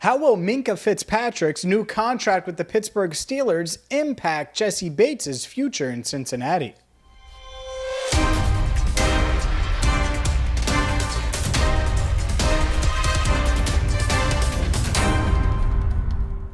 How will Minkah Fitzpatrick's new contract with the Pittsburgh Steelers impact Jessie Bates' future in Cincinnati?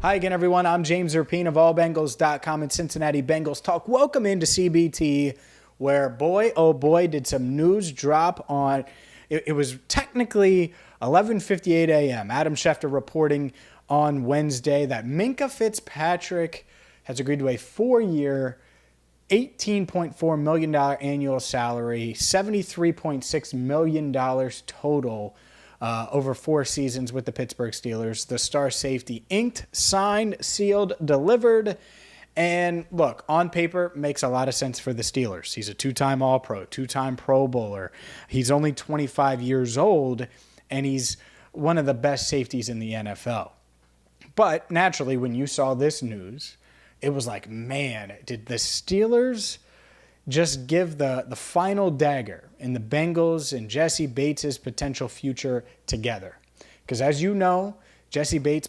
Hi again, everyone. I'm James Rapien of AllBengals.com and Cincinnati Bengals Talk. Welcome into CBT, where boy, oh boy, did some news drop on. It was technically 11:58 a.m. Adam Schefter reporting on Wednesday that Minkah Fitzpatrick has agreed to a 4-year, $18.4 million annual salary, $73.6 million total over 4 seasons with the Pittsburgh Steelers. The star safety inked, signed, sealed, delivered. And look, on paper, makes a lot of sense for the Steelers. He's a 2-time All-Pro, 2-time Pro Bowler. He's only 25 years old, and he's one of the best safeties in the NFL. But naturally, when you saw this news, it was like, man, did the Steelers just give the final dagger in the Bengals and Jessie Bates' potential future together? Because as you know, Jessie Bates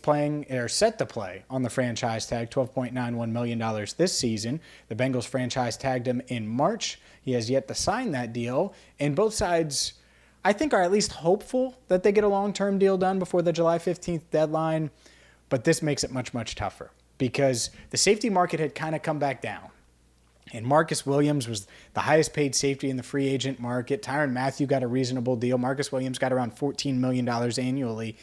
set to play on the franchise tag, $12.91 million this season. The Bengals franchise tagged him in March. He has yet to sign that deal. And both sides, I think, are at least hopeful that they get a long-term deal done before the July 15th deadline. But this makes it much, much tougher because the safety market had kind of come back down. And Marcus Williams was the highest paid safety in the free agent market. Tyrann Mathieu got a reasonable deal. Marcus Williams got around $14 million annually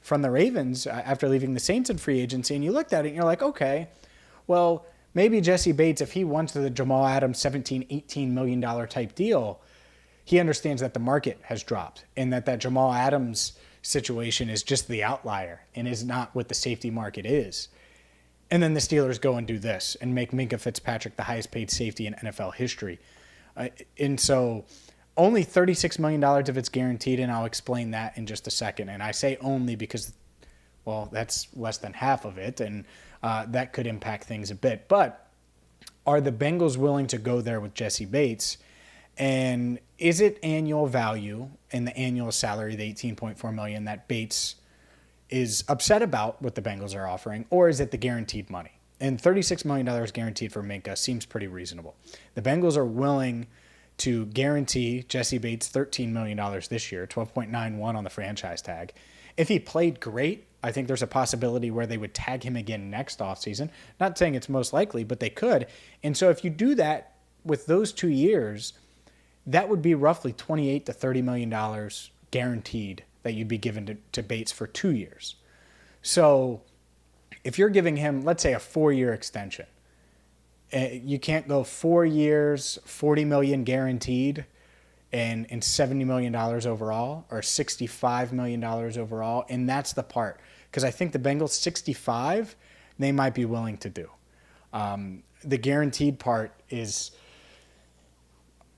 from the Ravens after leaving the Saints in free agency. And you looked at it and you're like, okay, well, maybe Jessie Bates, if he wants the Jamal Adams $17, $18 million type deal, he understands that the market has dropped and that Jamal Adams situation is just the outlier and is not what the safety market is. And then the Steelers go and do this and make Minkah Fitzpatrick the highest paid safety in NFL history. And so only $36 million of it's guaranteed, and I'll explain that in just a second. And I say only because, well, that's less than half of it, and that could impact things a bit. But are the Bengals willing to go there with Jessie Bates? And is it annual value and the annual salary, the $18.4 million that Bates is upset about what the Bengals are offering, or is it the guaranteed money? And $36 million guaranteed for Minkah seems pretty reasonable. The Bengals are willing to guarantee Jessie Bates $13 million this year, $12.91 on the franchise tag. If he played great, I think there's a possibility where they would tag him again next offseason. Not saying it's most likely, but they could. And so if you do that with those 2 years, that would be roughly $28 to $30 million guaranteed that you'd be given to Bates for 2 years. So if you're giving him, let's say, a 4-year extension, you can't go 4 years, $40 million guaranteed, and $70 million overall, or $65 million overall. And that's the part. Because I think the Bengals 65, they might be willing to do. The guaranteed part is,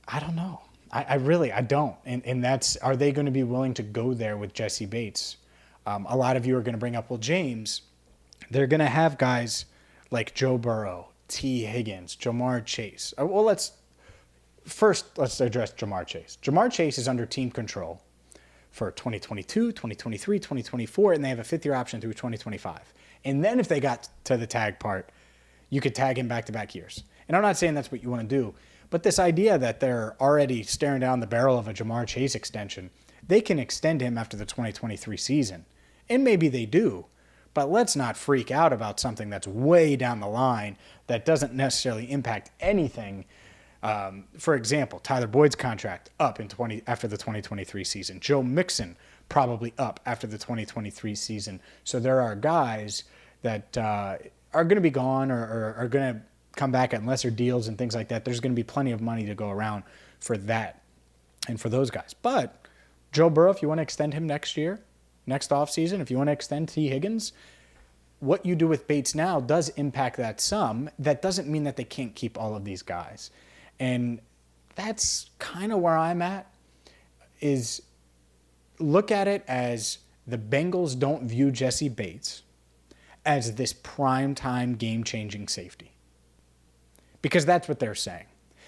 I don't know. I don't. And that's, are they going to be willing to go there with Jessie Bates? A lot of you are going to bring up, well, James, they're going to have guys like Joe Burrow, T. Higgins, Jamar Chase. Well, let's address Jamar Chase. Jamar Chase is under team control for 2022, 2023, 2024, and they have a 5th-year option through 2025. And then if they got to the tag part, you could tag him back-to-back years. And I'm not saying that's what you want to do, but this idea that they're already staring down the barrel of a Jamar Chase extension, they can extend him after the 2023 season. And maybe they do. But let's not freak out about something that's way down the line that doesn't necessarily impact anything. For example, Tyler Boyd's contract up after the 2023 season. Joe Mixon probably up after the 2023 season. So there are guys that are going to be gone or are going to come back at lesser deals and things like that. There's going to be plenty of money to go around for that and for those guys. But Joe Burrow, if you want to extend him next year, next offseason, if you want to extend T. Higgins, what you do with Bates now does impact that sum. That doesn't mean that they can't keep all of these guys. And that's kind of where I'm at, is look at it as the Bengals don't view Jessie Bates as this primetime game-changing safety. Because that's what they're saying.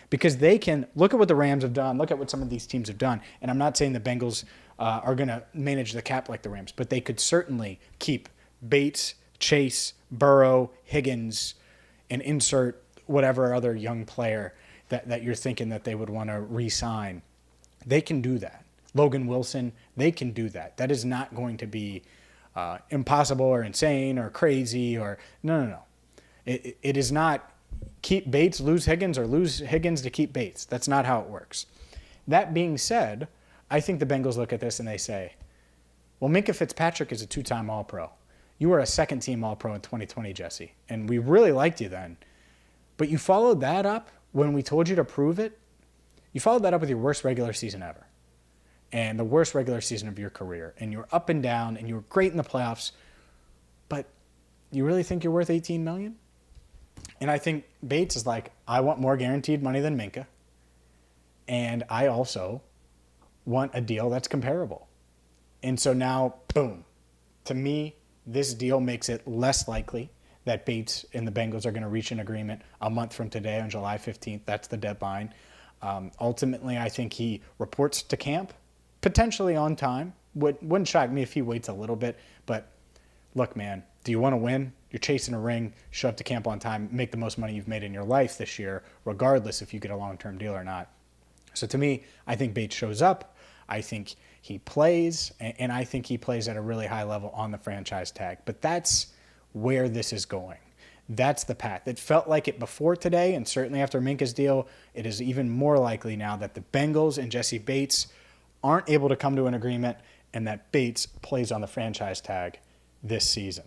Because they can look at what the Rams have done, look at what some of these teams have done, and I'm not saying the Bengals are going to manage the cap like the Rams, but they could certainly keep Bates, Chase, Burrow, Higgins, and insert whatever other young player that you're thinking that they would want to re-sign. They can do that. Logan Wilson, they can do that. That is not going to be impossible or insane or crazy or no. It is not keep Bates, lose Higgins, or lose Higgins to keep Bates. That's not how it works. That being said, I think the Bengals look at this and they say, well, Minkah Fitzpatrick is a 2-time All-Pro. You were a second-team All-Pro in 2020, Jesse, and we really liked you then. But you followed that up when we told you to prove it. You followed that up with your worst regular season ever and the worst regular season of your career. And you were up and down, and you were great in the playoffs. But you really think you're worth $18 million? And I think Bates is like, I want more guaranteed money than Minkah. And I also want a deal that's comparable. And so now, boom. To me, this deal makes it less likely that Bates and the Bengals are going to reach an agreement a month from today on July 15th. That's the deadline. Ultimately, I think he reports to camp, potentially on time. Wouldn't shock me if he waits a little bit. But look, man, do you want to win? You're chasing a ring, show up to camp on time, make the most money you've made in your life this year, regardless if you get a long-term deal or not. So to me, I think Bates shows up. I think he plays, and I think he plays at a really high level on the franchise tag. But that's where this is going. That's the path. It felt like it before today, and certainly after Minkah's deal, it is even more likely now that the Bengals and Jessie Bates aren't able to come to an agreement and that Bates plays on the franchise tag this season.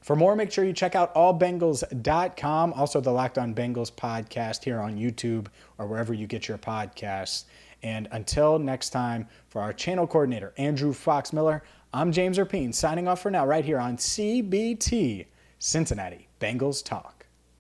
For more, make sure you check out allbengals.com, also the Locked On Bengals podcast here on YouTube or wherever you get your podcasts. And until next time, for our channel coordinator, Andrew Fox Miller, I'm James Rapien, signing off for now right here on CBT, Cincinnati Bengals Talk.